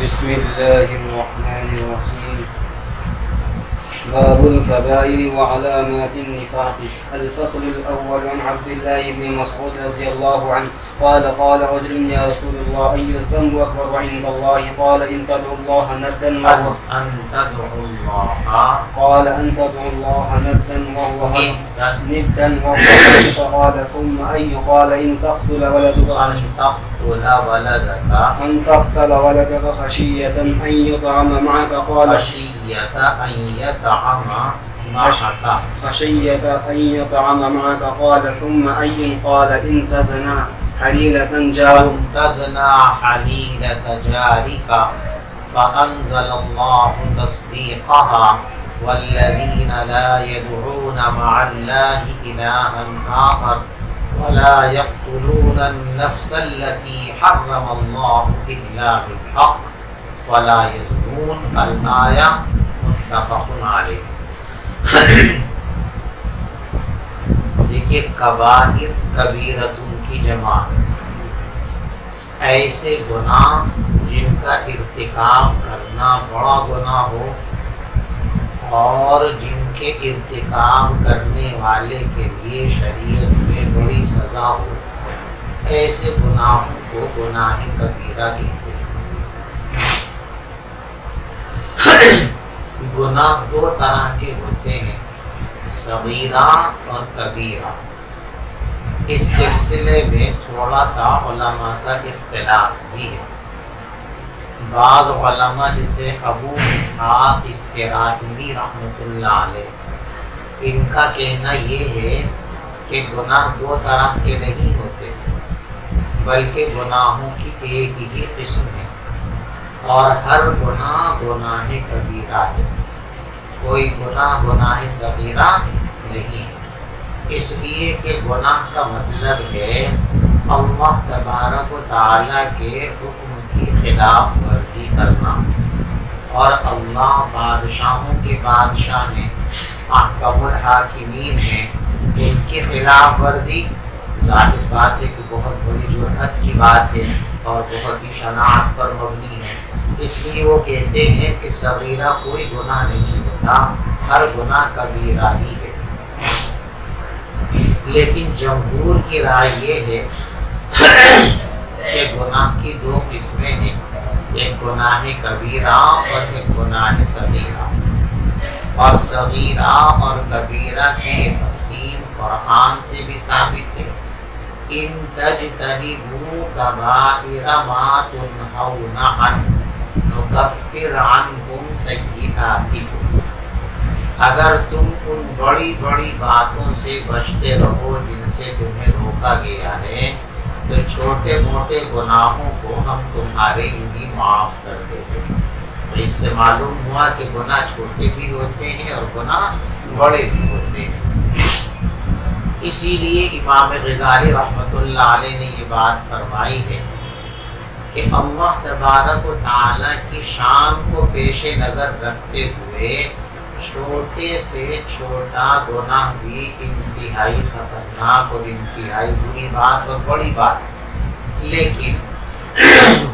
بسم الله الرحمن الرحيم. باب الكبائر وعلامات النفاق. الفصل الأول. عن عبد الله بن مسعود رضي الله عنه قال قال رجل يا رسول الله أي الذنب أكبر عند الله؟ قال إن تدعو الله ندا وهو قال أن تدعو الله ندا وهو قال ثم أي؟ قال إن تقتل ولدك خشية أن يطعم معك. قال خشية أن يطعم معك. قال ثم أي؟ قال إن تزنى حليلة جارك فأنزل الله تصديقها والذين لا يدعون مع الله إلها آخر ولا يقتلون النفس التي حرم الله إلا بالحق ولا يزنون. الآية متفق علیہ. دیکھیے کبائر کبیرتن کی جمع ایسے گناہ جن کا ارتکاب کرنا بڑا گناہ ہو اور جن کے ارتکاب کرنے والے کے لیے شریعت میں بڑی سزا ہو، ایسے گناہوں کو گناہ کبیرہ کہتے ہیں. گناہ دو طرح کے ہوتے ہیں، صغیرہ اور کبیرہ. اس سلسلے میں تھوڑا سا علماء کا اختلاف بھی ہے. بعض علماء جسے ابو اسحاق اسفرائی رحمۃ اللہ علیہ، ان کا کہنا یہ ہے کہ گناہ دو طرح کے نہیں ہوتے بلکہ گناہوں کی ایک ہی قسم ہے اور ہر گناہ گناہ کبیرہ ہے، کوئی گناہ گناہ صغیرہ نہیں ہے. اس لیے کہ گناہ کا مطلب ہے اللہ تبارک و تعالیٰ کے حکم کی خلاف ورزی کرنا، اور اللہ بادشاہوں کے بادشاہ ہیں، احکم الحاکمین ہیں، ان کی خلاف ورزی ظاہر بات ہے کہ بہت بڑی جرأت کی بات ہے اور بہت ہی شناعت پر مبنی ہے. اس لیے وہ کہتے ہیں کہ صغیرہ کوئی گناہ نہیں ہوتا، ہر گناہ کبیرہ ہی ہے. لیکن جمہور کی رائے یہ ہے کہ گناہ کی دو قسمیں ہیں، ایک گناہ کبیرہ اور ایک گناہ صغیرہ. اور صغیرہ اور کبیرہ کی تقسیم قرآن سے بھی ثابت ہے. ان تجتنبوا کبائر ما تنہون عنہ نکفر عنکم سیئاتکم. اگر تم ان بڑی بڑی باتوں سے بچتے رہو جن سے تمہیں روکا گیا ہے تو چھوٹے موٹے گناہوں کو ہم تمہارے لیے معاف کر دیتے. تو اس سے معلوم ہوا کہ گناہ چھوٹے بھی ہوتے ہیں اور گناہ بڑے بھی ہوتے ہیں. اسی لیے امام غزالی رحمۃ اللہ علیہ نے یہ بات فرمائی ہے کہ اللہ تبارک و تعالیٰ کی شان کو پیش نظر رکھتے ہوئے چھوٹے سے چھوٹا گناہ بھی انتہائی خطرناک اور انتہائی بری بات اور بڑی بات ہے. لیکن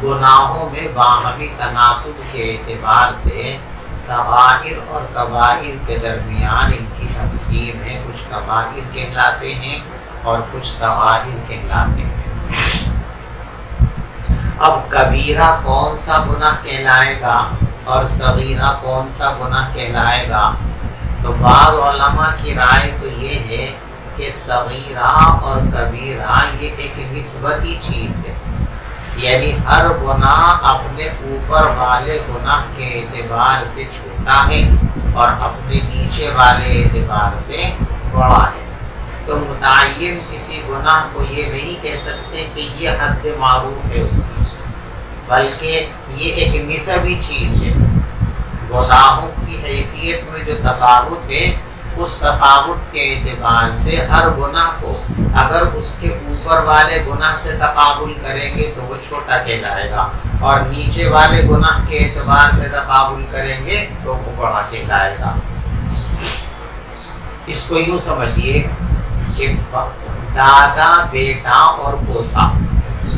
گناہوں میں باہمی تناسب کے اعتبار سے صغائر اور کبائر کے درمیان ان کی تقسیم ہے. کچھ کبائر کہلاتے ہیں اور کچھ صغائر کہلاتے ہیں. اب کبیرہ کون سا گناہ کہلائے گا اور صغیرہ کون سا گناہ کہلائے گا؟ تو بعض علماء کی رائے تو یہ ہے کہ صغیرہ اور کبیرہ یہ ایک نسبتی چیز ہے، یعنی ہر گناہ اپنے اوپر والے گناہ کے اعتبار سے چھوٹا ہے اور اپنے نیچے والے اعتبار سے بڑا ہے. تو متعین کسی گناہ کو یہ نہیں کہہ سکتے کہ یہ حد معروف ہے اس کی، بلکہ یہ ایک نسبی چیز ہے. گناہوں کی حیثیت میں جو تفاوت ہے اس تفاوت کے اعتبار سے ہر گناہ کو اگر اس کے اوپر والے گناہ سے تقابل کریں گے تو وہ چھوٹا کہلائے گا، اور نیچے والے گناہ کے اعتبار سے تقابل کریں گے تو وہ بڑا کہلائے گا. اس کو یوں سمجھیے کہ دادا، بیٹا اور پوتا،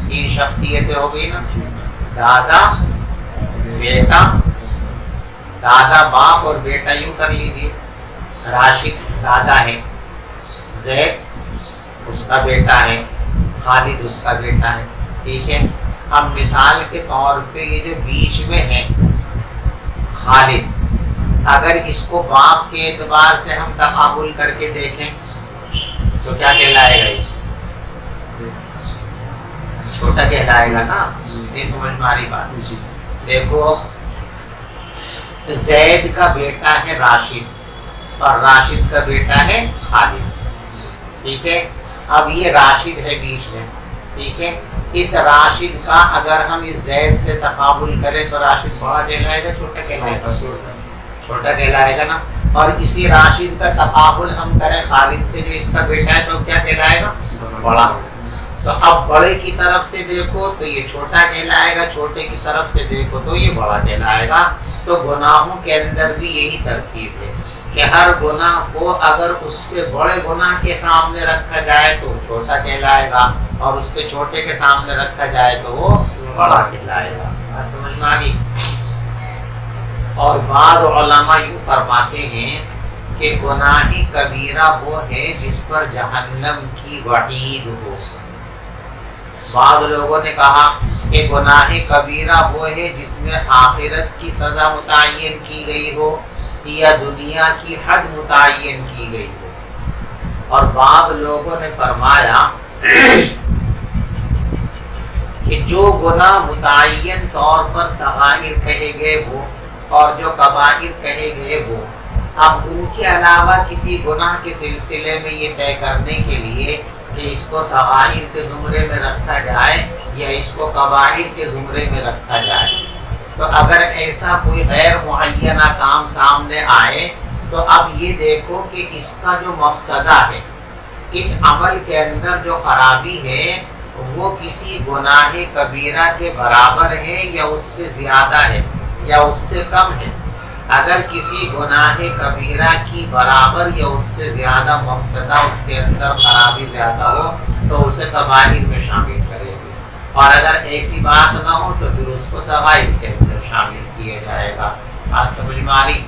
تین شخصیتیں ہو گئی نا. دادا، بیٹا دادا باپ اور بیٹا یوں کر لیجیے. راشد دادا ہے، زید اس کا بیٹا ہے، خالد اس کا بیٹا ہے. ٹھیک ہے. اب مثال کے طور پہ یہ جو بیچ میں ہے خالد، اگر اس کو باپ کے اعتبار سے ہم تقابل کر کے دیکھیں تو کیا کہلائے گا؟ یہ چھوٹا کہلائے گا نا. نہیں سمجھ میں آ رہی بات؟ دیکھو زید کا بیٹا ہے راشد اور راشد کا بیٹا ہے خالد. ٹھیک ہے. اب یہ راشد ہے بیچ میں. ٹھیک ہے. اس راشد کا اگر ہم اس زید سے تقابل کریں تو راشد بڑا کہلائے گا چھوٹا کہلائے گا؟ چھوٹا کہلائے گا نا. اور اسی راشد کا تقابل ہم کریں خالد سے جو اس کا بیٹا ہے تو کیا کہلائے گا؟ بڑا. تو اب بڑے کی طرف سے دیکھو تو یہ چھوٹا کہلائے گا، چھوٹے کی طرف سے دیکھو تو یہ بڑا کہلائے گا. تو گناہوں کے اندر بھی یہی ترتیب ہے کہ ہر گناہ کو اگر اس سے بڑے گناہ کے سامنے رکھا جائے تو وہ چھوٹا کہلائے گا، اور اس سے چھوٹے کے سامنے رکھا جائے تو وہ بڑا کہلائے گا. سمجھ میں آ گئی؟ اور بعض علماء یوں فرماتے ہیں کہ گناہ کبیرہ وہ ہے جس پر جہنم کی وعید ہو. بعض لوگوں نے کہا کہ گناہ کبیرہ وہ ہے جس میں آخرت کی سزا متعین کی گئی ہو یا دنیا کی حد متعین کی گئی ہو. اور بعض لوگوں نے فرمایا کہ جو گناہ متعین طور پر صغائر کہے گئے وہ اور جو کبائر کہے گئے وہ، اب ان کے علاوہ کسی گناہ کے سلسلے میں یہ طے کرنے کے لیے کہ اس کو صغائر کے زمرے میں رکھا جائے یا اس کو کبائر کے زمرے میں رکھا جائے، تو اگر ایسا کوئی غیر معینہ کام سامنے آئے تو اب یہ دیکھو کہ اس کا جو مفسدہ ہے، اس عمل کے اندر جو خرابی ہے وہ کسی گناہ کبیرہ کے برابر ہے یا اس سے زیادہ ہے یا اس سے کم ہے. اگر کسی گناہ کبیرہ کی برابر یا اس سے زیادہ مفسدہ، اس کے اندر خرابی زیادہ ہو تو اسے کبائر میں شامل کرے گی، اور اگر ایسی بات نہ ہو تو پھر اس کو صغائر کے اندر شامل کیا جائے گا. بات سمجھ میں آ رہی؟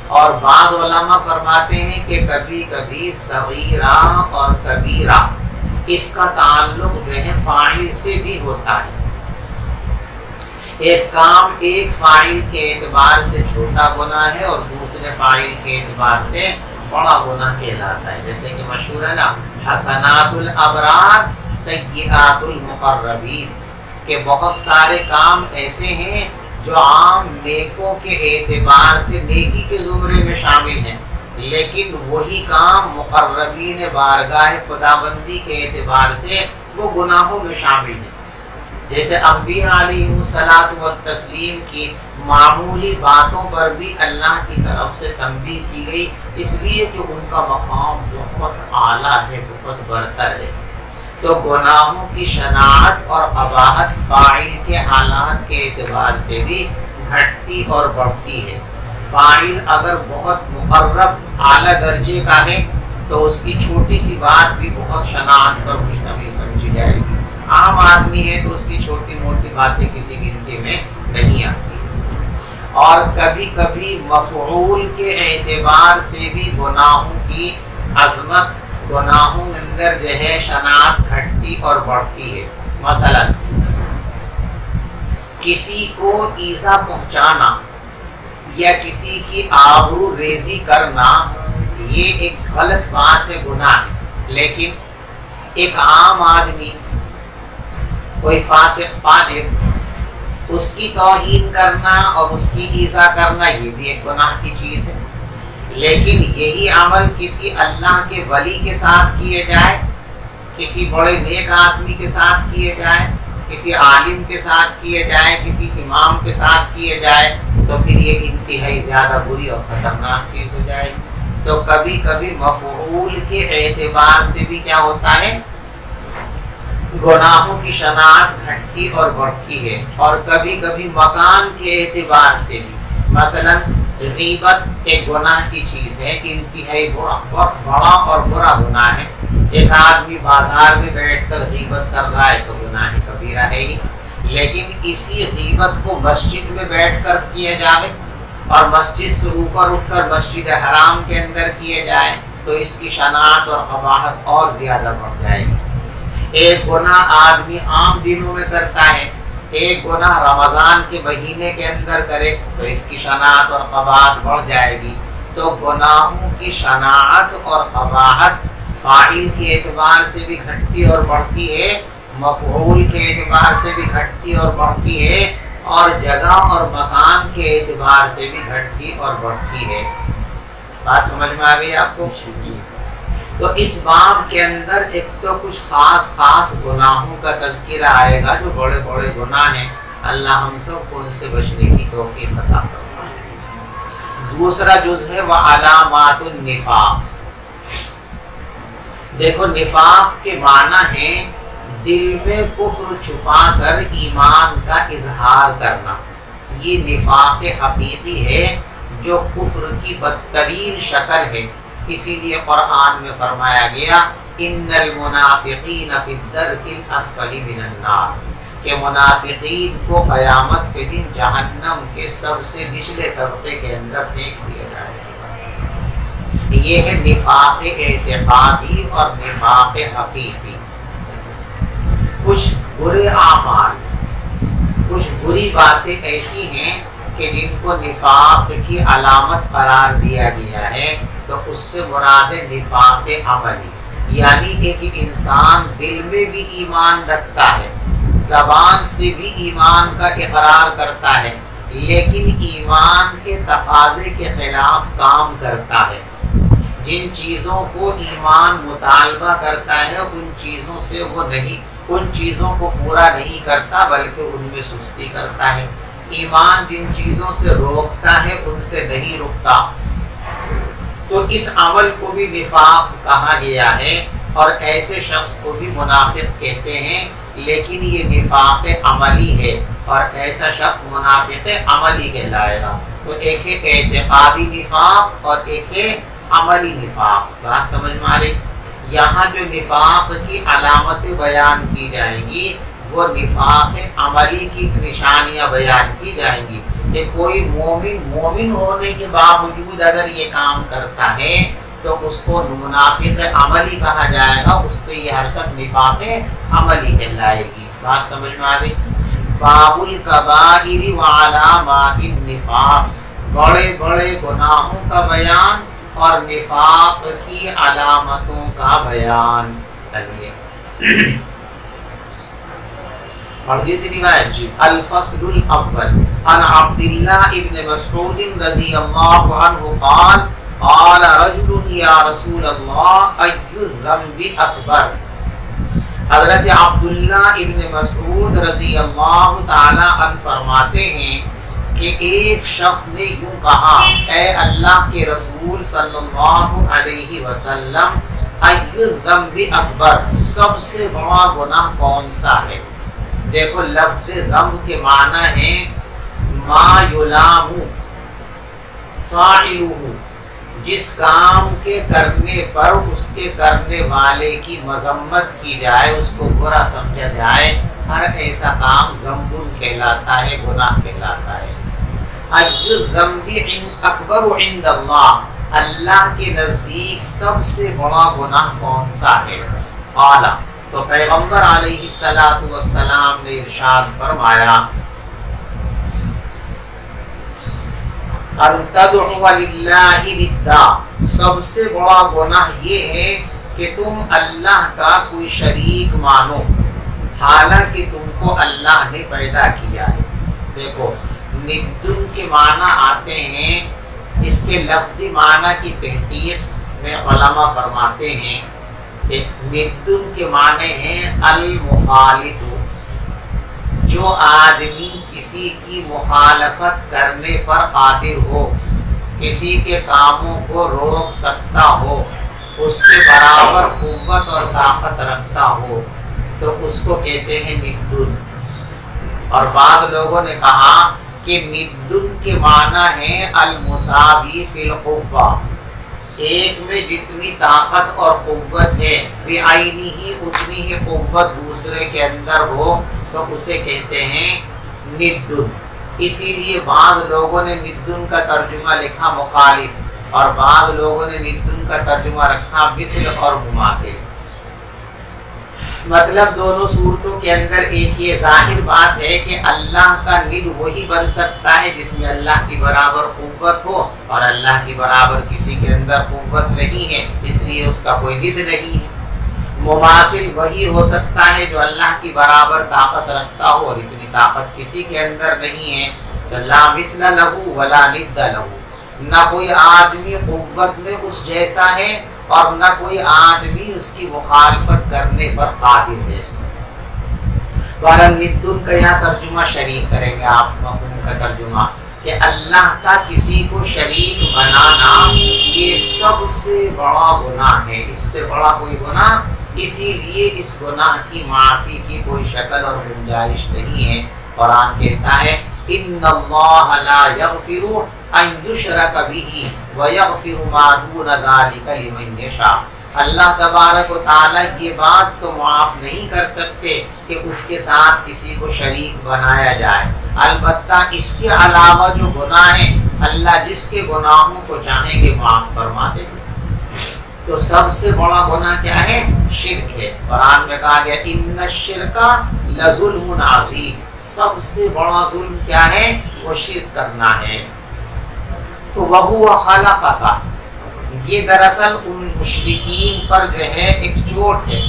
اور بعض علماء فرماتے ہیں کہ کبھی کبھی صغیرہ اور کبیرہ اس کا تعلق جو ہے فاعل سے بھی ہوتا ہے. ایک کام ایک فاعل کے اعتبار سے چھوٹا گناہ ہے اور دوسرے فاعل کے اعتبار سے بڑا گناہ کہلاتا ہے. جیسے کہ مشہور ہے نا حسنات الابرار سیئات المقربین، کہ بہت سارے کام ایسے ہیں جو عام نیکوں کے اعتبار سے نیکی کے زمرے میں شامل ہیں، لیکن وہی کام مقربین بارگاہ خداوندی کے اعتبار سے وہ گناہوں میں شامل ہیں. جیسے انبیاء علیہ الصلاۃ والتسلیم کی معمولی باتوں پر بھی اللہ کی طرف سے تنبیہ کی گئی، اس لیے کہ ان کا مقام بہت اعلیٰ ہے، بہت برتر ہے. تو گناہوں کی شناعت اور قباحت فاعل کے حالات کے اعتبار سے بھی گھٹتی اور بڑھتی ہے. فاعل اگر بہت مقرب اعلیٰ درجے کا ہے تو اس کی چھوٹی سی بات بھی بہت شناعت پر مشتمل سمجھی جائے گی. عام آدمی ہے تو اس کی چھوٹی موٹی باتیں کسی گنتی میں نہیں آتی. اور کبھی کبھی مفعول کے اعتبار سے بھی گناہوں کی عظمت، گناہوں اندر جو ہے شناعت گھٹتی اور بڑھتی ہے. مثلا کسی کو ایذا پہنچانا یا کسی کی آبرو ریزی کرنا یہ ایک غلط بات ہے، گناہ ہے. لیکن ایک عام آدمی، کوئی فاسق فاجر، اس کی توہین کرنا اور اس کی ایذا کرنا یہ بھی ایک گناہ کی چیز ہے. لیکن یہی عمل کسی اللہ کے ولی کے ساتھ کیے جائے، کسی بڑے نیک آدمی کے ساتھ کیے جائے، کسی عالم کے ساتھ کیے جائے، کسی امام کے ساتھ کیے جائے تو پھر یہ انتہائی زیادہ بری اور خطرناک چیز ہو جائے گی. تو کبھی کبھی مفعول کے اعتبار سے بھی کیا ہوتا ہے، گناہوں کی شناعت گھٹتی اور بڑھتی ہے. اور کبھی کبھی مکان کے اعتبار سے بھی، مثلا غیبت ایک گناہ کی چیز ہے، انتہائی بڑا اور برا گناہ ہے. ایک آدمی بازار میں بیٹھ کر غیبت کر رہا ہے تو گناہ کبیرہ ہے ہی. لیکن اسی غیبت کو مسجد میں بیٹھ کر کیا جائے اور مسجد سے اوپر اٹھ کر مسجد حرام کے اندر کیے جائے تو اس کی شناعت اور قباحت اور زیادہ بڑھ جائے گی۔ ایک گناہ آدمی عام دنوں میں کرتا ہے، ایک گناہ رمضان کے مہینے کے اندر کرے تو اس کی شناعت اور قباحت بڑھ جائے گی۔ تو گناہوں کی شناعت اور قباحت فاعل کے اعتبار سے بھی گھٹتی اور بڑھتی ہے، مفعول کے اعتبار سے بھی گھٹتی اور بڑھتی ہے، اور جگہ اور مکان کے اعتبار سے بھی گھٹتی اور بڑھتی ہے۔ بات سمجھ میں آ گئی آپ کو؟ تو اس باب کے اندر ایک تو کچھ خاص گناہوں کا تذکرہ آئے گا جو بڑے بڑے گناہ ہیں، اللہ ہم سب کو ان سے بچنے کی توفیق عطا فرمائے۔ دوسرا جز ہے وعلامات النفاق۔ دیکھو نفاق کے معنی ہے دل میں کفر چھپا کر ایمان کا اظہار کرنا، یہ نفاق حقیقی ہے جو کفر کی بدترین شکل ہے۔ اسی لیے قرآن میں فرمایا گیا ان المنافقین فی الدرک الاسفل من النار، کہ منافقین کو قیامت کے دن جہنم کے سب سے نچلے طبقے کے اندر پھینک دیا جائے گا۔ یہ ہے نفاق اعتقادی اور نفاق حقیقی۔ کچھ برے اعمال، کچھ بری باتیں ایسی ہیں کہ جن کو نفاق کی علامت قرار دیا گیا ہے، تو اس سے مراد ہے نفاق عملی، یعنی ایک انسان دل میں بھی ایمان رکھتا ہے، زبان سے بھی ایمان کا اقرار کرتا ہے، لیکن ایمان کے تقاضے کے خلاف کام کرتا ہے۔ جن چیزوں کو ایمان مطالبہ کرتا ہے ان چیزوں سے وہ نہیں، ان چیزوں کو پورا نہیں کرتا بلکہ ان میں سستی کرتا ہے۔ ایمان جن چیزوں سے روکتا ہے ان سے نہیں رکتا، تو اس عمل کو بھی نفاق کہا گیا ہے، اور ایسے شخص کو بھی منافق کہتے ہیں، لیکن یہ نفاق عملی ہے، اور ایسا شخص منافق عملی کہلائے گا۔ تو ایک ہے اعتقادی نفاق اور ایک ہے عملی نفاق۔ بات سمجھ میں آ رہی؟ یہاں جو نفاق کی علامتیں بیان کی جائیں گی وہ نفاق عملی کی نشانیاں بیان کی جائیں گی، کہ کوئی مومن ہونے کے باوجود اگر یہ کام کرتا ہے تو اس کو منافق عملی کہا جائے گا، اس پہ یہ حرکت نفاق عملی کہلائے گی۔ بات سمجھ میں آ گئی؟ باب الکبائر وعلامات النفاق، بڑے بڑے گناہوں کا بیان اور نفاق کی علامتوں کا بیان۔ الفصل الاول عن عبد الله ابن مسعود رضی اللہ عنہ قال قال رجل یا رسول اللہ ای الذنب اکبر۔ حضرت عبداللہ ابن مسعود رضی اللہ تعالی عنہ فرماتے ہیں کہ ایک شخص نے یوں کہا، اے اللہ کے رسول صلی اللہ علیہ وسلم، ای الذنب اکبر، سب سے بڑا گناہ کون سا ہے؟ دیکھو لفظ ذنب کے معنی ہے ما یلام فاعلہ، جس کام کے کرنے پر اس کے کرنے والے کی مذمت کی جائے، اس کو برا سمجھا جائے، ہر ایسا کام ذنب کہلاتا ہے، گناہ کہلاتا ہے۔ ای الذنب اکبر عند اللہ، اللہ کے نزدیک سب سے بڑا گناہ کون سا ہے؟ قال، تو پیغمبر علیہ السلام نے ارشاد فرمایا، ان تدعو للہ ندا، سب سے بڑا گناہ یہ ہے کہ تم اللہ کا کوئی شریک مانو حالانکہ تم کو اللہ نے پیدا کیا ہے۔ دیکھو ندن کے معنی آتے ہیں، اس کے لفظی معنی کی تحقیق میں علماء فرماتے ہیں کہ ندن کے معنی ہیں المخالف، جو آدمی کسی کی مخالفت کرنے پر قادر ہو، کسی کے کاموں کو روک سکتا ہو، اس کے برابر قوت اور طاقت رکھتا ہو، تو اس کو کہتے ہیں ندن۔ اور بعض لوگوں نے کہا کہ ندن کے معنی ہے المساوی فی القوہ، ایک میں جتنی طاقت اور قوت ہے بعینہ ہی اتنی ہی قوت دوسرے کے اندر ہو، تو اسے کہتے ہیں ندن. اسی لیے بعض لوگوں نے ندن کا ترجمہ لکھا مخالف، اور بعض لوگوں نے ندن کا ترجمہ رکھا مثل اور مماثل. مطلب دونوں صورتوں کے اندر ایک یہ ظاہر بات ہے کہ اللہ کا ند وہی بن سکتا ہے جس میں اللہ کی برابر قوت ہو، اور اللہ کی برابر کسی کے اندر قوت نہیں ہے، اس لیے اس کا کوئی ند نہیں ہے. مماثل وہی ہو سکتا ہے جو اللہ کی برابر طاقت رکھتا ہو، اور اتنی طاقت کسی کے اندر نہیں ہے. تو لا مثل لہو ولا ند لہو، نہ کوئی آدمی قوت میں اس جیسا ہے اور نہ کوئی آدمی اس کی مخالفت کرنے پر قادر ہے. ندن کا یہاں ترجمہ شریک کریں گے آپ، مفہوم کا ترجمہ کہ اللہ کا کسی کو شریک بنانا یہ سب سے بڑا گناہ ہے، اس سے بڑا کوئی گناہ. اسی لیے اس گناہ کی معافی کی کوئی شکل اور گنجائش نہیں ہے. قرآن کہتا ہے ان اللہ لا یغفر ان یشرک بہ ویغفر ما دون ذلک لمن یشاء. اللہ تبارک و تعالی یہ بات تو معاف نہیں کر سکتے کہ اس کے ساتھ کسی کو شریک بنایا جائے، البتہ اس کے علاوہ جو گناہ ہیں اللہ جس کے گناہوں کو چاہیں گے معاف فرما دیں گے. تو سب سے بڑا گناہ کیا ہے؟ شرک ہے. قرآن میں کہا گیا ان الشرک لظلم عظیم، سب سے بڑا ظلم کیا ہے؟ وہ شرک کرنا ہے. تو وَهُوَ خَلَقَكَ، یہ دراصل ان مشرکین پر جو ہے ایک چوٹ ہے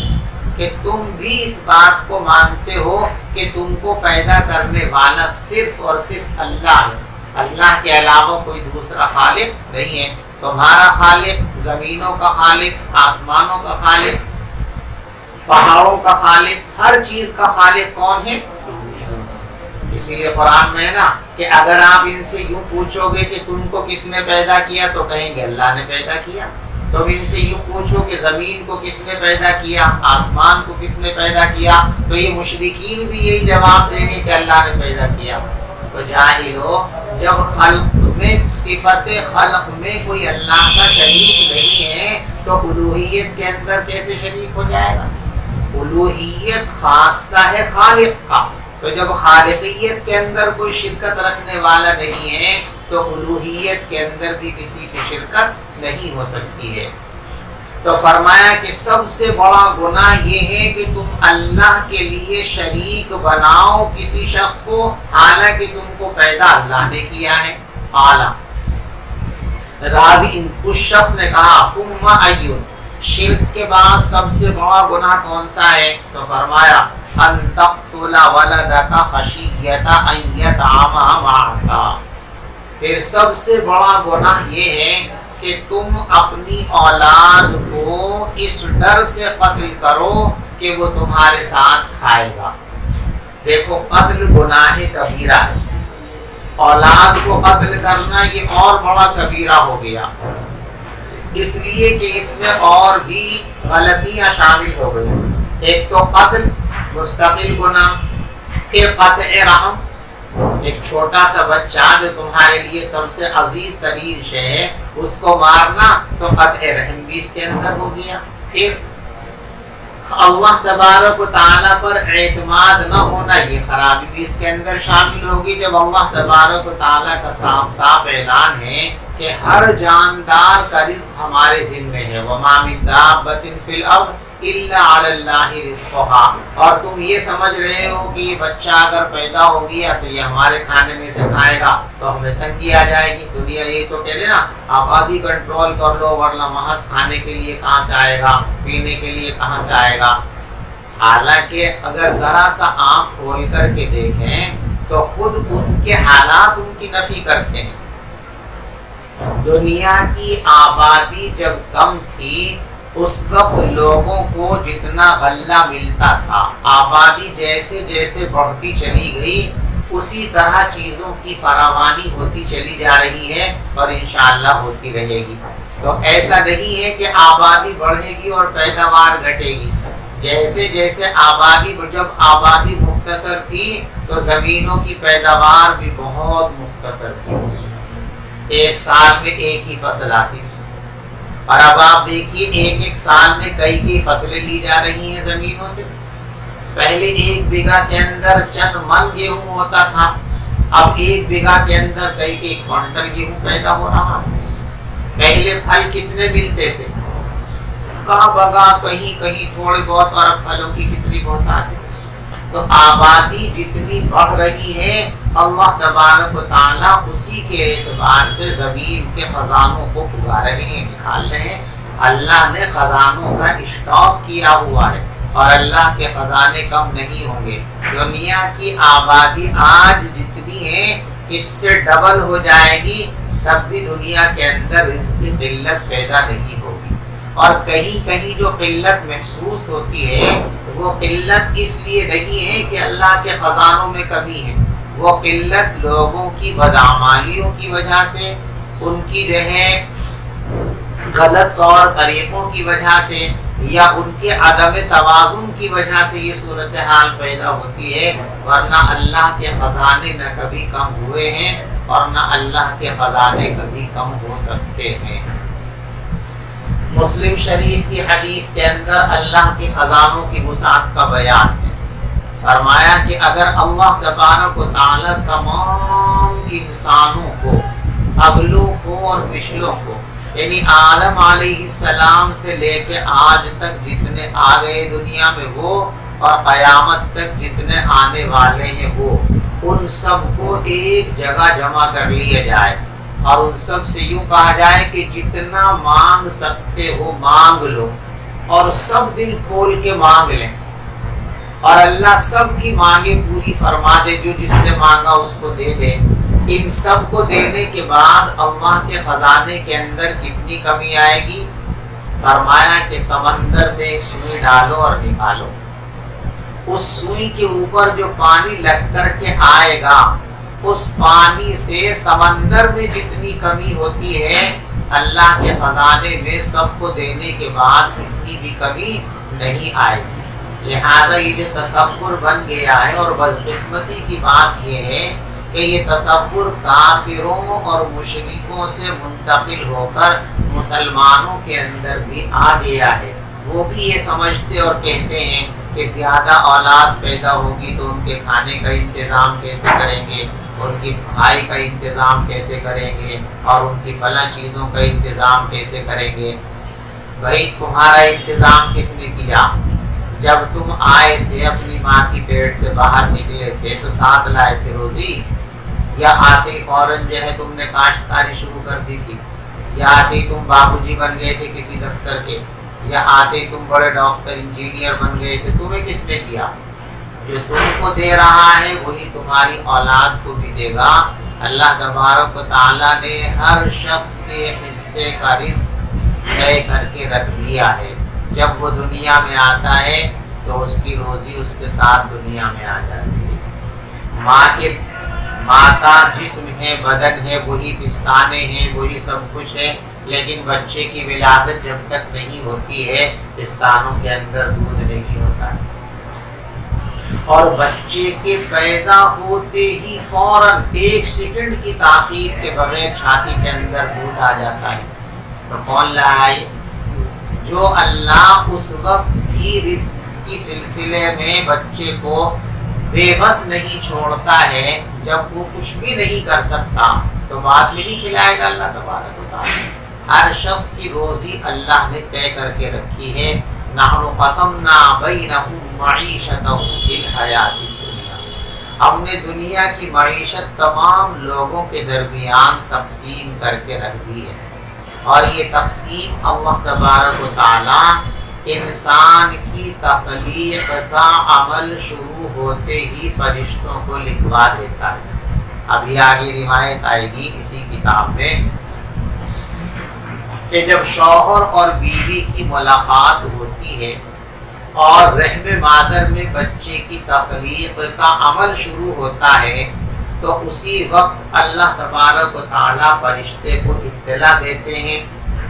کہ تم بھی اس بات کو مانتے ہو کہ تم کو پیدا کرنے والا صرف اور صرف اللہ ہے، اللہ کے علاوہ کوئی دوسرا خالق نہیں ہے. تمہارا خالق زمینوں کا خالق، آسمانوں کا خالق، پہاڑوں کا خالق، ہر چیز کا خالق کون ہے؟ اسی لیے قرآن میں ہے نا کہ اگر آپ ان سے یوں پوچھو گے کہ تم کو کس نے پیدا کیا تو کہیں گے اللہ نے پیدا کیا. تم ان سے یوں پوچھو کہ زمین کو کس نے پیدا کیا، آسمان کو کس نے پیدا کیا، تو یہ مشرکین بھی یہی جواب دیں گے کہ اللہ نے پیدا کیا. تو جاہلو، جب خلق میں صفت خلق میں کوئی اللہ کا شریک نہیں ہے تو الوہیت کے اندر کیسے شریک ہو جائے گا؟ الوہیت خاصہ ہے خالق کا. تو جب خالقیت کے اندر کوئی شرکت رکھنے والا نہیں ہے تو الوہیت کے اندر بھی کسی کی شرکت نہیں ہو سکتی ہے. تو فرمایا کہ سب سے بڑا گناہ یہ ہے کہ تم اللہ کے لیے شریک بناؤ کسی شخص کو، حالانکہ تم کو پیدا اللہ نے کیا ہے. اعلیٰ راوی اس شخص نے کہا ثم ایون، شرک کے بعد سب سے بڑا گناہ کون سا ہے؟ تو فرمایا ان تقتل ولدک خشیۃ ان یطعم معک. پھر سب سے بڑا گناہ یہ ہے کہ تم اپنی اولاد کو اس ڈر سے قتل کرو کہ وہ تمہارے ساتھ کھائے گا. دیکھو قتل گناہ کبیرہ ہے، اولاد کو قتل کرنا یہ اور بڑا کبیرہ ہو گیا، اس لیے کہ اس میں اور بھی غلطیاں شامل ہو گئی. ایک تو قتل مستقل گناہ، پھر قطع رحم، ایک چھوٹا سا بچہ جو تمہارے لیے سب سے عزیز ترین شے ہے اس کو مارنا، تو قطع رحم بھی اس کے اندر ہو گیا. پھر اللہ تبارک و تعالیٰ پر اعتماد نہ ہونا، یہ خرابی بھی اس کے اندر شامل ہوگی. جب اللہ تبارک و تعالیٰ کا صاف صاف اعلان ہے کہ ہر جاندار کا رزق ہمارے ذمے ہے، وَمَا مِن دَابَّةٍ فِي الْأَرْضِ إِلَّا عَلَى اللَّهِ رِزْقُهَا، اور تم یہ سمجھ رہے ہو کہ یہ بچہ اگر پیدا ہو گیا تو یہ ہمارے کھانے میں سے کھائے گا تو ہمیں تنگی آ جائے گی. دنیا یہی تو کہہ رہے نا، آبادی کنٹرول کر لو ورنہ محض کھانے کے لیے کہاں سے آئے گا، پینے کے لیے کہاں سے آئے گا. حالانکہ اگر ذرا سا آنکھ کھول کر کے دیکھیں تو خود ان کے حالات ان کی نفی کرتے ہیں. دنیا کی آبادی جب کم تھی اس وقت لوگوں کو جتنا غلہ ملتا تھا، آبادی جیسے جیسے بڑھتی چلی گئی اسی طرح چیزوں کی فراوانی ہوتی چلی جا رہی ہے اور انشاءاللہ ہوتی رہے گی. تو ایسا نہیں ہے کہ آبادی بڑھے گی اور پیداوار گھٹے گی. جیسے جیسے جب آبادی مختصر تھی تو زمینوں کی پیداوار بھی بہت مختصر تھی، ایک سال میں ایک ہی فصل آتی تھی، اور اب آپ دیکھیے ایک ایک سال میں کئی فصلیں لی جا رہی ہیں زمینوں سے. پہلے 1 بیگھہ کے اندر چند من گیہوں ہوتا تھا، اب 1 بیگھہ کے اندر کئی کوانٹل گیہوں پیدا ہو رہا ہے۔ پہلے پھل کتنے ملتے تھے؟ کہاں بگا کہیں تھوڑے بہت، اور اب پھلوں کی کتنی بہت آتی۔ تو آبادی جتنی بڑھ رہی ہے، اللہ تبارک و تعالیٰ اسی کے اعتبار سے زمین کے خزانوں کو پگا رہے ہیں، نکال رہے ہیں۔ اللہ نے خزانوں کا اسٹاک کیا ہوا ہے، اور اللہ کے خزانے کم نہیں ہوں گے۔ دنیا کی آبادی آج جتنی ہے اس سے ڈبل ہو جائے گی، تب بھی دنیا کے اندر رزق کی قلت پیدا نہیں ہوگی۔ اور کہیں جو قلت محسوس ہوتی ہے، وہ قلت اس لیے نہیں ہے کہ اللہ کے خزانوں میں کمی ہے، وہ قلت لوگوں کی بدعمالیوں کی وجہ سے، ان کی جو ہے غلط طور طریقوں کی وجہ سے، یا ان کے عدم توازن کی وجہ سے یہ صورتحال پیدا ہوتی ہے، ورنہ اللہ کے خزانے نہ کبھی کم ہوئے ہیں اور نہ اللہ کے خزانے کبھی کم ہو سکتے ہیں۔ مسلم شریف کی حدیث کے اندر اللہ کے خزانوں کی وسعت کا بیان ہے۔ فرمایا کہ اگر اللہ تبارک و تعالی تمام انسانوں کو، اگلوں کو اور پچھلوں کو، یعنی آدم علیہ السلام سے لے کے آج تک جتنے آ گئے دنیا میں وہ، اور قیامت تک جتنے آنے والے ہیں وہ، ان سب کو ایک جگہ جمع کر لیا جائے، اور ان سب سے یوں کہا جائے کہ جتنا مانگ سکتے ہو مانگ لو، اور سب دل کھول کے مانگ لیں، اور اللہ سب کی مانگیں پوری فرما دے، جو جس نے مانگا اس کو دے دے۔ ان سب کو دینے کے بعد اللہ کے خزانے کے اندر کتنی کمی آئے گی؟ فرمایا کہ سمندر میں ایک سوئی ڈالو اور نکالو، اس سوئی کے اوپر جو پانی لگ کر کے آئے گا، اس پانی سے سمندر میں جتنی کمی ہوتی ہے، اللہ کے خزانے میں سب کو دینے کے بعد اتنی بھی کمی نہیں آئے گی۔ لہذا یہ جو تصور بن گیا ہے، اور بدقسمتی کی بات یہ ہے کہ یہ تصور کافروں اور مشرکوں سے منتقل ہو کر مسلمانوں کے اندر بھی آ گیا ہے۔ وہ بھی یہ سمجھتے اور کہتے ہیں کہ زیادہ اولاد پیدا ہوگی تو ان کے کھانے کا انتظام کیسے کریں گے، ان کی پڑھائی کا انتظام کیسے کریں گے، اور ان کی فلاں چیزوں کا انتظام کیسے کریں گے۔ بھائی تمہارا انتظام کس نے کیا؟ جب تم آئے تھے اپنی ماں کی پیٹ سے باہر نکلے تھے تو ساتھ لائے تھے روزی، یا آتے ہی فوراً جو ہے تم نے کاشتکاری شروع کر دی تھی، یا آتے ہی تم بابو جی بن گئے تھے کسی دفتر کے، یا آتے ہی تم بڑے ڈاکٹر انجینئر بن گئے تھے؟ تمہیں کس نے دیا؟ جو تم کو دے رہا ہے وہی تمہاری اولاد کو بھی دے گا۔ اللہ تبارک و تعالیٰ نے ہر شخص کے حصے کا رزق طے کر کے رکھ دیا ہے۔ جب وہ دنیا میں آتا ہے تو اس کی روزی اس کے ساتھ دنیا میں آ جاتی ہے۔ ماں کا جسم ہے، بدن ہے، وہی پستانے ہیں، وہی سب کچھ ہے، لیکن بچے کی ولادت جب تک نہیں ہوتی ہے پستانوں کے اندر دودھ نہیں ہوتا ہے، اور بچے کے پیدا ہوتے ہی فوراً 1 سیکنڈ کی تاخیر کے بغیر چھاتی کے اندر دودھ آ جاتا ہے۔ تو کون لائے؟ جو اللہ اس وقت بھی رزق کی سلسلے میں بچے کو بے بس نہیں چھوڑتا ہے، جب وہ کچھ بھی نہیں کر سکتا، تو بعد میں نہیں کھلائے گا اللہ تبارک و تعالیٰ۔ ہر شخص کی روزی اللہ نے طے کر کے رکھی ہے۔ نحن قسمنا بینہم معیشتہم فی الحیاۃ الدنیا، ہم نے دنیا کی معیشت تمام لوگوں کے درمیان تقسیم کر کے رکھ دی ہے، اور یہ تقسیم اللہ تبارک و تعالیٰ انسان کی تخلیق کا عمل شروع ہوتے ہی فرشتوں کو لکھوا دیتا ہے۔ ابھی آگے روایت آئے گی اسی کتاب میں کہ جب شوہر اور بیوی کی ملاقات ہوتی ہے اور رحم مادر میں بچے کی تخلیق کا عمل شروع ہوتا ہے، تو اسی وقت اللہ تبارک و تعالیٰ فرشتے کو اطلاع دیتے ہیں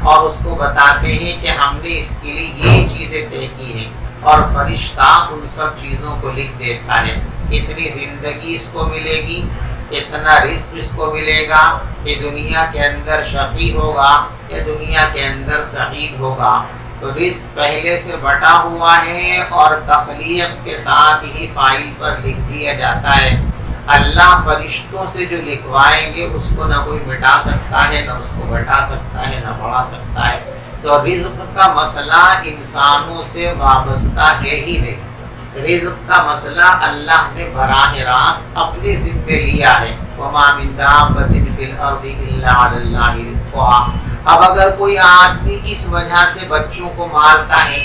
اور اس کو بتاتے ہیں کہ ہم نے اس کے لیے یہ چیزیں طے کی ہیں، اور فرشتہ ان سب چیزوں کو لکھ دیتا ہے۔ کتنی زندگی اس کو ملے گی، کتنا رزق اس کو ملے گا، کہ دنیا کے اندر شقی ہوگا یا دنیا کے اندر سعید ہوگا، تو رزق پہلے سے بٹا ہوا ہے اور تخلیق کے ساتھ ہی فائل پر لکھ دیا جاتا ہے۔ اللہ فرشتوں سے جو لکھوائیں گے اس کو نہ کوئی مٹا سکتا ہے، نہ اس کو بٹا سکتا ہے، نہ بڑھا سکتا ہے۔ تو رزق کا مسئلہ انسانوں سے وابستہ ہے ہی نہیں، رزق کا مسئلہ اللہ نے براہ راست اپنے ذمے لیا ہے۔ وَمَا مِن دَابَّةٍ فِي الْأَرْضِ إِلَّا عَلَى اللَّهِ رِزْقُهَا۔ اب اگر کوئی آدمی اس وجہ سے بچوں کو مارتا ہے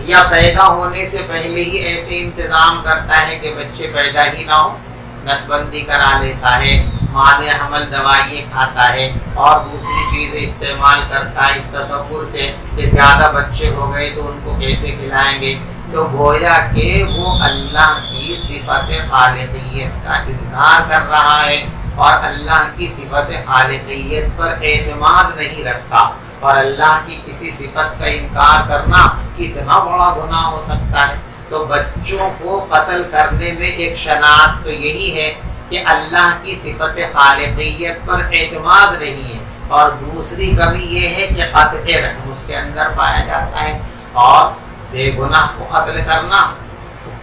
یا پیدا ہونے سے پہلے ہی ایسے انتظام کرتا ہے کہ بچے پیدا ہی نہ ہو، نسبندی کرا لیتا ہے، مانع حمل دوائیں کھاتا ہے اور دوسری چیزیں استعمال کرتا ہے اس تصور سے کہ زیادہ بچے ہو گئے تو ان کو کیسے کھلائیں گے، تو گویا کہ وہ اللہ کی صفت خالقیت کا انکار کر رہا ہے اور اللہ کی صفت خالقیت پر اعتماد نہیں رکھا۔ اور اللہ کی کسی صفت کا انکار کرنا کتنا بڑا گناہ ہو سکتا ہے۔ تو بچوں کو قتل کرنے میں ایک شناخت تو یہی ہے کہ اللہ کی صفت خالقیت پر اعتماد نہیں ہے، اور دوسری کمی یہ ہے کہ قطع رحم اس کے اندر پایا جاتا ہے، اور بے گناہ کو قتل کرنا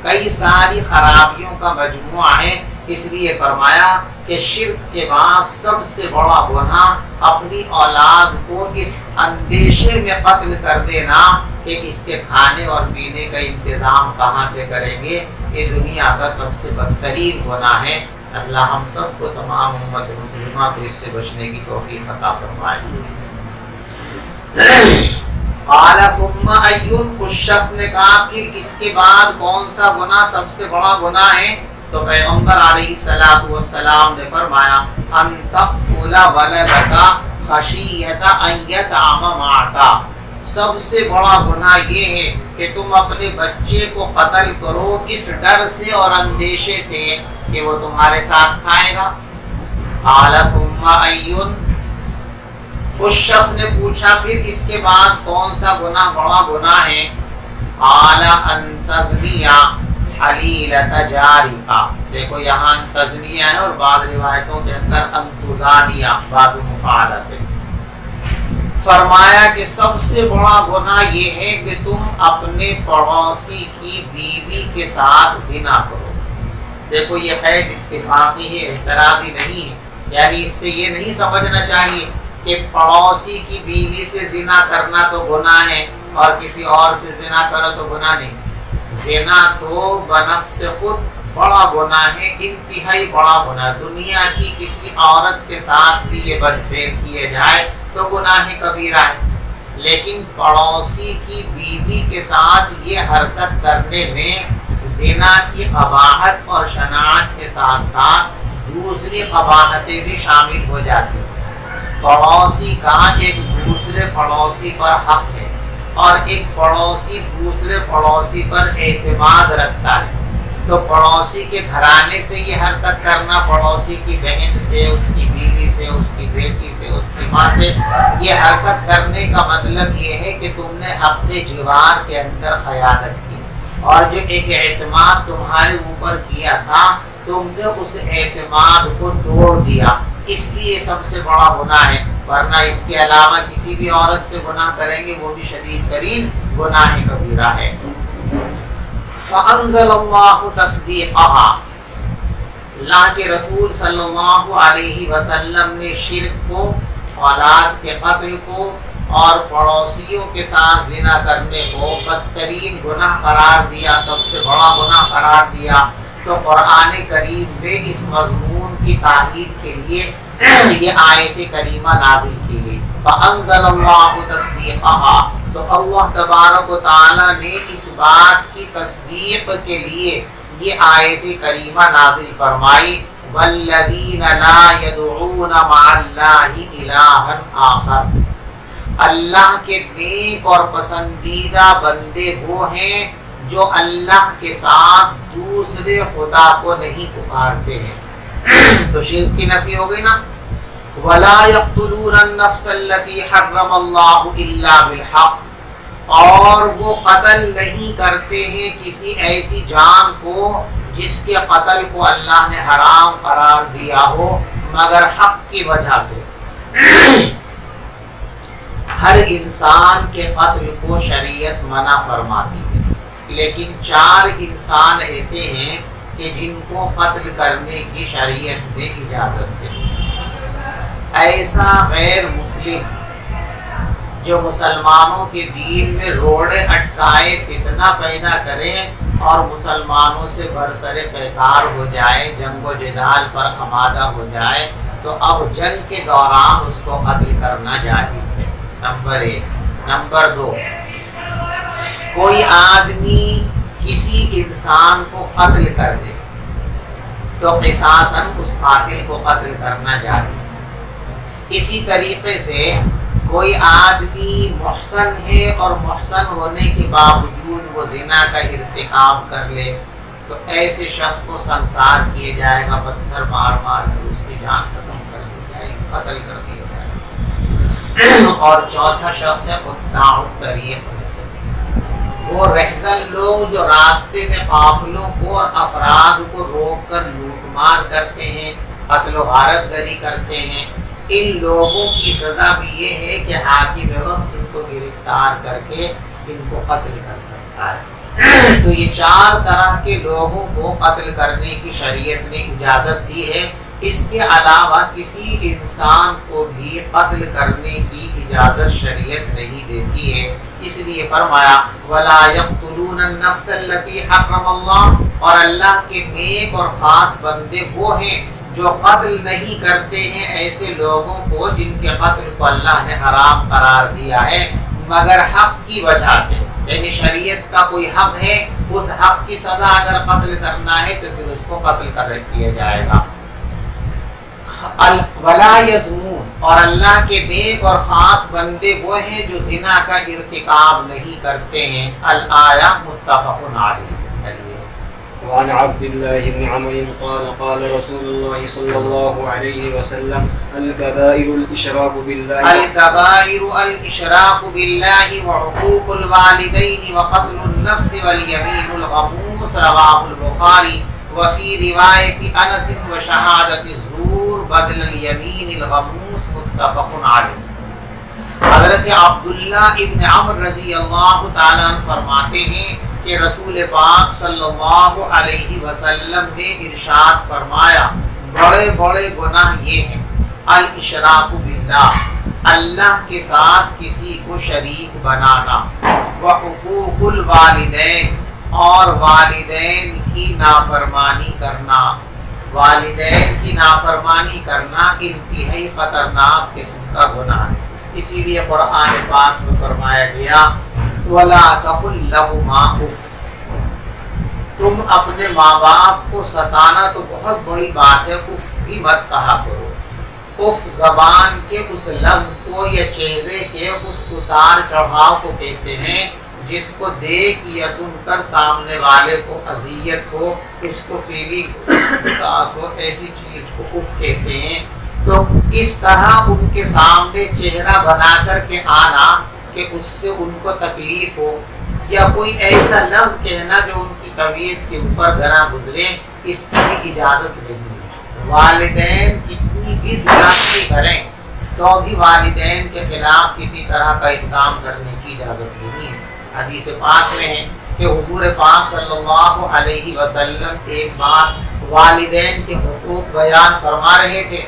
کئی ساری خرابیوں کا مجموعہ ہے۔ اس لیے فرمایا کہ شرک کے بعد سب سے بڑا گناہ اپنی اولاد کو اس اندیشے میں قتل کر دینا کہ اس کے کھانے اور پینے کا انتظام کہاں سے کریں گے، یہ دنیا کا سب سے بدترین گناہ ہے۔ اللہ ہم سب کو، تمام امت مسلمہ کو اس سے بچنے کی توفیق عطا فرمائے۔ قال ثم ایون، اس شخص نے کہا پھر اس کے بعد کون سا گناہ سب سے بڑا گناہ ہے؟ تو پیغمبر علیہ السلام نے فرمایا ان تقتل ولدک خشیۃ ان یطعم معک، سب سے بڑا گناہ یہ ہے کہ تم اپنے بچے کو قتل کرو اس ڈر سے اور اندیشے سے کہ وہ تمہارے ساتھ کھائے گا۔ قال ثم ایون، اس شخص نے پوچھا پھر اس کے بعد کون سا گناہ بڑا گناہ ہے؟ قال ان تزنی حلیلۃ جارک، دیکھو یہاں ان تزنیہ ہے اور بعض روایتوں کے اندر ان تزانیہ باب مفعلہ سے۔ فرمایا کہ سب سے بڑا گناہ یہ ہے کہ تم اپنے پڑوسی کی بیوی کے ساتھ زنا کرو۔ دیکھو یہ قید اتفاقی ہے، اعتراضی نہیں ہے، یعنی اس سے یہ نہیں سمجھنا چاہیے کہ پڑوسی کی بیوی سے زنا کرنا تو گناہ ہے اور کسی اور سے زنا کرو تو گناہ نہیں۔ زنا تو بنفس خود بڑا گناہ ہے، انتہائی بڑا گناہ۔ دنیا کی کسی عورت کے ساتھ بھی یہ بدفعل کیے جائے تو گناہ کبیرہ ہے، لیکن پڑوسی کی بیوی کے ساتھ یہ حرکت کرنے میں زنا کی قباحت اور شناعت کے ساتھ ساتھ دوسری قباحتیں بھی شامل ہو جاتی ہیں۔ پڑوسی کا ایک دوسرے پڑوسی پر حق ہے اور ایک پڑوسی دوسرے پڑوسی پر اعتماد رکھتا ہے، تو پڑوسی کے گھرانے سے یہ حرکت کرنا، پڑوسی کی بہن سے، اس کی بیوی سے، اس کی بیٹی سے، اس کی ماں سے یہ حرکت کرنے کا مطلب یہ ہے کہ تم نے اپنے جوار کے اندر خیانت کی، اور جو ایک اعتماد تمہارے اوپر کیا تھا تم نے اس اعتماد کو توڑ دیا، اس لیے سب سے بڑا گناہ ہے۔ ورنہ اس کے علاوہ کسی بھی عورت سے گناہ کریں گے وہ بھی شدید ترین گناہ کبیرہ ہے۔ فَأَنزَلَ اللَّهُ تَصْدِيقَهَا، اللہ کے رسول صلی اللہ علیہ وسلم نے شرک کو، اولاد کے قتل کو اور پڑوسیوں کے ساتھ زنا کرنے کو بدترین گناہ قرار دیا، سب سے بڑا گناہ قرار دیا۔ تو قرآن کریم میں اس مضمون کی تائید کے لیے یہ آیت کریمہ نازل کی گئی۔ فَأَنزَلَ اللَّهُ تَصْدِيقَهَا، تو اللہ تبارک و تعالی نے اس بات کی تصدیق کے لیے یہ آیت کریمہ نازل فرمائی، وَالَّذِينَ لَا يَدْعُونَ مَعَ اللَّهِ إِلَٰهًا آخَرَ، اللہ کے نیک اور پسندیدہ بندے وہ ہیں جو اللہ کے ساتھ دوسرے خدا کو نہیں پکارتے ہیں۔ تو شرک کی نفی ہو گئی نا۔ وَلَا يَقْتُلُونَ النَّفْسَ الَّتِي حَرَّمَ اللَّهُ إِلَّا بِالْحَقِّ، اور وہ قتل نہیں کرتے ہیں کسی ایسی جان کو جس کے قتل کو اللہ نے حرام قرار دیا ہو مگر حق کی وجہ سے۔ ہر انسان کے قتل کو شریعت منع فرماتی ہے، لیکن 4 انسان ایسے ہیں کہ جن کو قتل کرنے کی شریعت میں اجازت ہے۔ ایسا غیر مسلم جو مسلمانوں کے دین میں روڑے اٹکائے، فتنہ پیدا کرے اور مسلمانوں سے برسر پیکار ہو جائے، جنگ و جدال پر آمادہ ہو جائے، تو اب جنگ کے دوران اس کو قتل کرنا جائز ہے، نمبر 1۔ نمبر 2، کوئی آدمی کسی انسان کو قتل کر دے تو قصاصاً اس قاتل کو قتل کرنا جائز ہے۔ اسی طریقے سے کوئی آدمی محسن ہے اور محسن ہونے کے باوجود وہ زنا کا ارتکاب کر لے تو ایسے شخص کو سنسار کیا جائے گا، پتھر مار مار کر اس کی جان ختم کر دی جائے گی، قتل کر دیا جائے گا۔ اور چوتھا شخص ہے قطاع الطریق، وہ رہزن لوگ جو راستے میں قافلوں کو اور افراد کو روک کر لوٹ مار کرتے ہیں، قتل و غارت گری کرتے ہیں، ان لوگوں کی سزا بھی یہ ہے کہ حاکم وقت ان کو گرفتار کر کے ان کو قتل کر سکتا ہے۔ تو یہ 4 طرح کے لوگوں کو قتل کرنے کی شریعت نے اجازت دی ہے۔ اس کے علاوہ کسی انسان کو بھی قتل کرنے کی اجازت شریعت نہیں دیتی ہے، اس لیے فرمایا وَلَا يَقْتُلُونَ النَّفْسَ الَّتِي حَرَّمَ اللَّهُ، اور اللہ کے نیک اور خاص بندے وہ ہیں جو قتل نہیں کرتے ہیں ایسے لوگوں کو جن کے قتل کو اللہ نے حرام قرار دیا ہے مگر حق کی وجہ سے، یعنی شریعت کا کوئی حق ہے، اس حق کی سزا اگر قتل کرنا ہے تو پھر اس کو قتل کر دیا جائے گا۔ وَلَا يَزْنُونَ، اور اللہ کے نیک اور خاص بندے وہ ہیں جو زنا کا ارتکاب نہیں کرتے ہیں۔ الآیہ متفق علیہ۔ وعن عبد الله بن عمرو قال قال رسول الله صلى الله عليه وسلم الكبائر الإشراك بالله الإشراك بالله وعقوق الوالدين وقتل النفس واليمين الغموس، رواه البخاري۔ وفي رواية أنس وشهادة الزور بدل اليمين الغموس، متفق عليه۔ حضرت عبداللہ ابن عمر رضی اللہ تعالیٰ عنہ فرماتے ہیں کہ رسول پاک صلی اللہ علیہ وسلم نے ارشاد فرمایا بڑے بڑے گناہ یہ ہیں، الاشراک باللہ، اللہ کے ساتھ کسی کو شریک بنانا، وحقوق الوالدین، اور والدین کی نافرمانی کرنا۔ والدین کی نافرمانی کرنا انتہائی خطرناک قسم کا گناہ ہے، اسی لیے قرآن پاک میں فرمایا گیا وَلَا تَقُلْ لَهُمَا اُفٍّ، تم اپنے ماں باپ کو ستانا تو بہت بڑی بات ہے، اف بھی مت کہا کرو۔ اف زبان کے اس لفظ کو یا چہرے کے اس اتار چڑھاؤ کو کہتے ہیں جس کو دیکھ یا سن کر سامنے والے کو اذیت ہو، اس کو فیلنگ ہو، احساس ہو، ایسی چیز کو اف کہتے ہیں۔ تو اس طرح ان کے سامنے چہرہ بنا کر کے آنا کہ اس سے ان کو تکلیف ہو، یا کوئی ایسا لفظ کہنا جو ان کی طبیعت کے اوپر گراں گزرے، اس کی بھی اجازت نہیں ہے۔ والدین کتنی بھی زیادتی کریں تو بھی والدین کے خلاف کسی طرح کا اقدام کرنے کی اجازت نہیں ہے۔ حدیث پاک میں ہے کہ حضور پاک صلی اللہ علیہ وسلم ایک بار والدین کے حقوق بیان فرما رہے تھے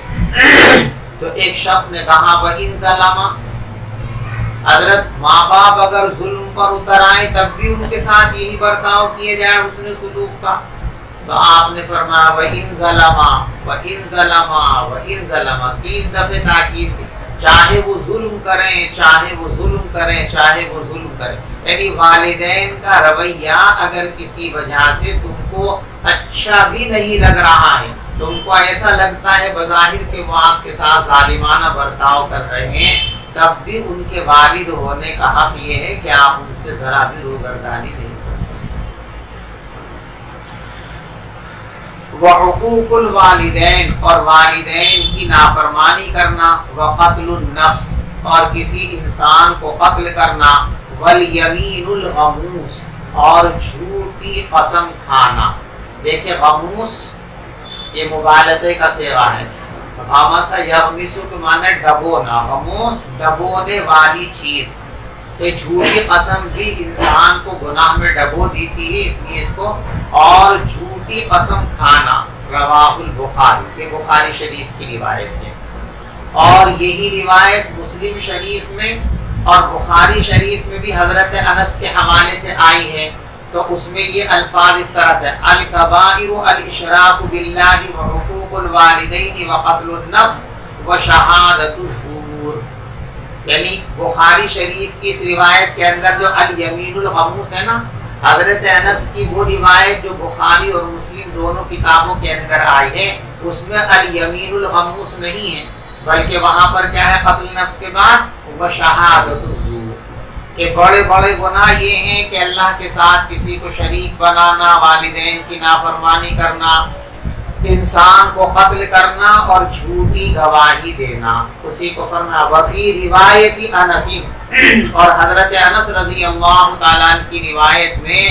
تو ایک شخص نے کہا وَإِن ظَلَمَ، حضرت ماں باپ اگر ظلم پر اتر آئے تب بھی ان کے ساتھ یہی برتاؤ کیے جائے حسن سلوک کا، تو آپ نے فرمایا وَإِن ظَلَمَ وَإِن ظَلَمَ وَإِن ظَلَمَ، 3 دفعے تاکید کی، چاہے وہ ظلم کریں، چاہے وہ ظلم کریں، چاہے وہ ظلم کریں، یعنی والدین کا رویہ اگر کسی وجہ سے تم کو اچھا بھی نہیں لگ رہا ہے، تم کو ایسا لگتا ہے بظاہر کہ وہ آپ کے ساتھ ظالمانہ برتاؤ کر رہے ہیں، تب بھی ان کے والد ہونے کا حق یہ ہے کہ آپ ان سے ذرا بھی روگردانی نہیں کر سکتے۔ وعقوق الوالدین، اور والدین کی نافرمانی کرنا، وقتل النفس، اور کسی انسان کو قتل کرنا، والیمین الغموس، اور جھوٹی قسم کھانا۔ دیکھیں غموس یہ مبالغے کا صیغہ ہے، غمسا یغمسو کے معنی ڈبونا، غموس ڈبونے والی چیز. تو جھوٹی قسم بھی انسان کو گناہ میں ڈبو دیتی ہے، اس لیے اس کو. اور جھوٹی قسم کھانا، رواہ البخاری، یہ بخاری شریف کی روایت ہے. اور یہی روایت مسلم شریف میں اور بخاری شریف میں بھی حضرت انس کے حوالے سے آئی ہے. تو اس میں یہ الفاظ اس طرح ہے: الکبائر الاشراک باللہ وحقوق الوالدین وقتل النفس وشہادۃ الزور. یعنی بخاری شریف کی اس روایت کے اندر جو الیمین الغموس ہے نا، حضرت انس کی وہ روایت جو بخاری اور مسلم دونوں کتابوں کے اندر آئی ہے، اس میں الیمین الغموس نہیں ہے، بلکہ وہاں پر کیا ہے قتل نفس کے بعد وشہادۃ الزور. کہ بڑے بڑے گناہ یہ ہیں کہ اللہ کے ساتھ کسی کو شریک بنانا، والدین کی نافرمانی کرنا، انسان کو قتل کرنا اور جھوٹی گواہی دینا. اسی کو فرمایا وفی روایت انس، اور حضرت انس رضی اللہ تعالیٰ عنہ کی روایت میں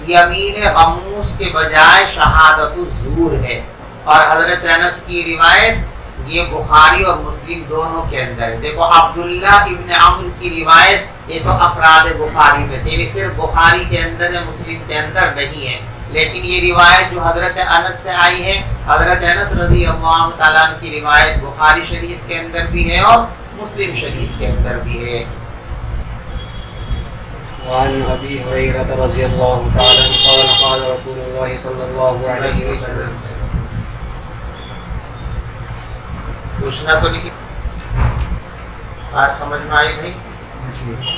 یمین غموس کے بجائے شہادت الزور ہے. اور حضرت انس کی روایت یہ بخاری اور مسلم دونوں کے اندر ہے. دیکھو عبداللہ ابن عمرو کی روایت یہ تو افراد بخاری میں سے، یعنی صرف بخاری کے اندر ہے، مسلم کے اندر نہیں ہے. لیکن یہ روایت جو حضرت انس سے آئی ہے، حضرت انس رضی اللہ تعالیٰ عنہ کی روایت بخاری شریف کے اندر بھی ہے اور مسلم شریف کے اندر بھی ہے. وعن ابی ہریرہ رضی اللہ تعالی عنہ قال قال رسول اللہ صلی اللہ علیہ وسلم. پوچھنا تو نہیں، بات سمجھ میں آئی بھائی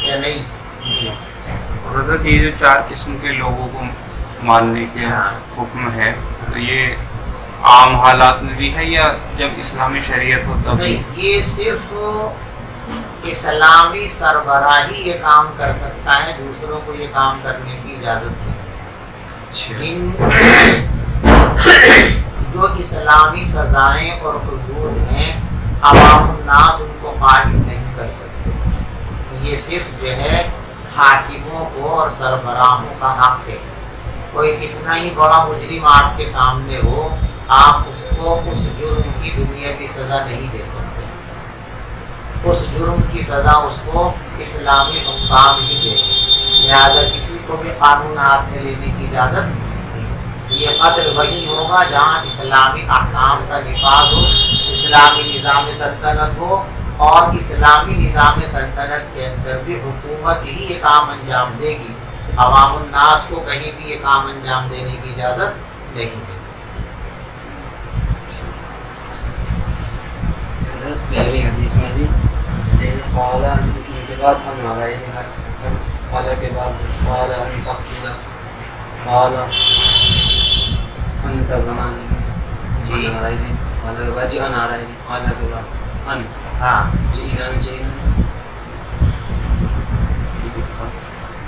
یا نہیں؟ حضرت یہ جو 4 قسم کے لوگوں کو ماننے کے حکم ہے، تو یہ عام حالات میں بھی ہے یا جب اسلامی شریعت ہو تب؟ نہیں، یہ صرف اسلامی سربراہی یہ کام کر سکتا ہے، دوسروں کو یہ کام کرنے کی اجازت نہیں. جن جو اسلامی سزائیں اور حدود ہیں، عوام الناس ان کو قائم نہیں کر سکتے. یہ صرف جو ہے حاکموں کو اور سربراہوں کا حق ہے. کوئی کتنا ہی بڑا مجرم آپ کے سامنے ہو، آپ اس کو اس جرم کی دنیاوی سزا نہیں دے سکتے. اس جرم کی سزا اس کو اسلامی حکام ہی دے گے. لہٰذا کسی کو بھی قانون ہاتھ میں لینے کی اجازت نہیں. یہ قتل وہی ہوگا جہاں اسلامی احکام کا نفاذ ہو، اسلامی نظام سلطنت ہو، اور اسلامی نظام سلطنت کے اندر بھی حکومت ہی یہ کام انجام دے گی. عوام الناس کو کہیں بھی یہ کام انجام دینے کی اجازت نہیں ہے. حضرت پہلی حدیث میں بھی قالا کے بعد ان آ رہا ہے، قالا کے بعد بس قالا ان تقتل، قالا انت زنانی جی آ رہا ہے جی، قالا کے بعد جی ان آ رہا ہے جی، قالا کے بعد ان ہاں جی ایران چاہیے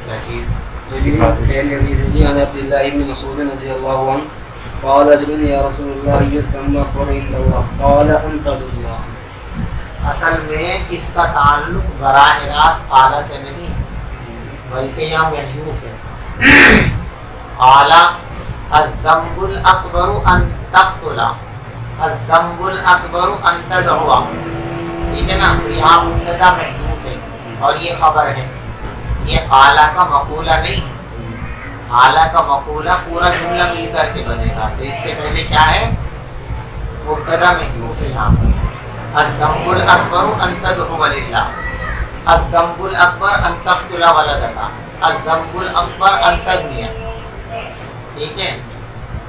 کیا چیز؟ پہلی حدیث ہے جی عن عبداللہ ابن مسعود رضی اللہ عنہ قال رجل یا رسول اللہ یتم اکبر عند اللہ قال انت اللہ. اصل میں اس کا تعلق براہ راست قالا سے نہیں بلکہ یہاں محذوف ہے. قالا الذنب الاکبر ان تقتل، الذنب الاکبر ان تدعو. ٹھیک ہے نا، یہاں مبتدا محذوف ہے اور یہ خبر ہے. یہ قالا کا مقولہ نہیں، قالا کا مقولہ پورا جملہ مل کر کے بنے گا. تو اس سے پہلے کیا ہے؟ مبتدا محذوف ہے یہاں پر. الذنب الاکبر ان تدعو للہ، الذنب الاکبر ان تقتل ولدک، الذنب الاکبر ان تزنی. ٹھیک ہے،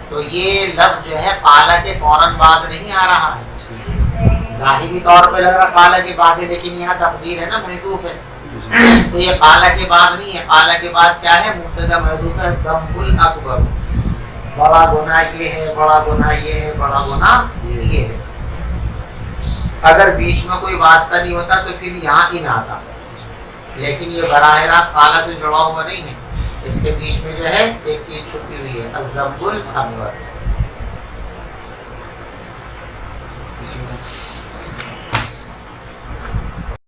تو یہ لفظ جو ہے قالا کے فوراً بعد نہیں آ رہا ہے. ظاہری طور پہ لگ رہا قالا کے بعد ہے، لیکن یہاں تقدیر ہے نا محذوف ہے. تو یہ قالا کے بعد نہیں ہے، قالا کے بعد کیا ہے؟ مبتدا محذوف ہے. الذنب الاکبر، بڑا گناہ یہ ہے، بڑا گناہ یہ ہے، بڑا گناہ یہ ہے. اگر بیچ میں کوئی واسطہ نہیں ہوتا تو پھر یہاں ان آتا، لیکن یہ براہ راست قالا سے جڑا ہوا نہیں ہے. اس کے بیچ میں جو ہے ایک چیز چھپی ہوئی ہے، الذنب الاکبر.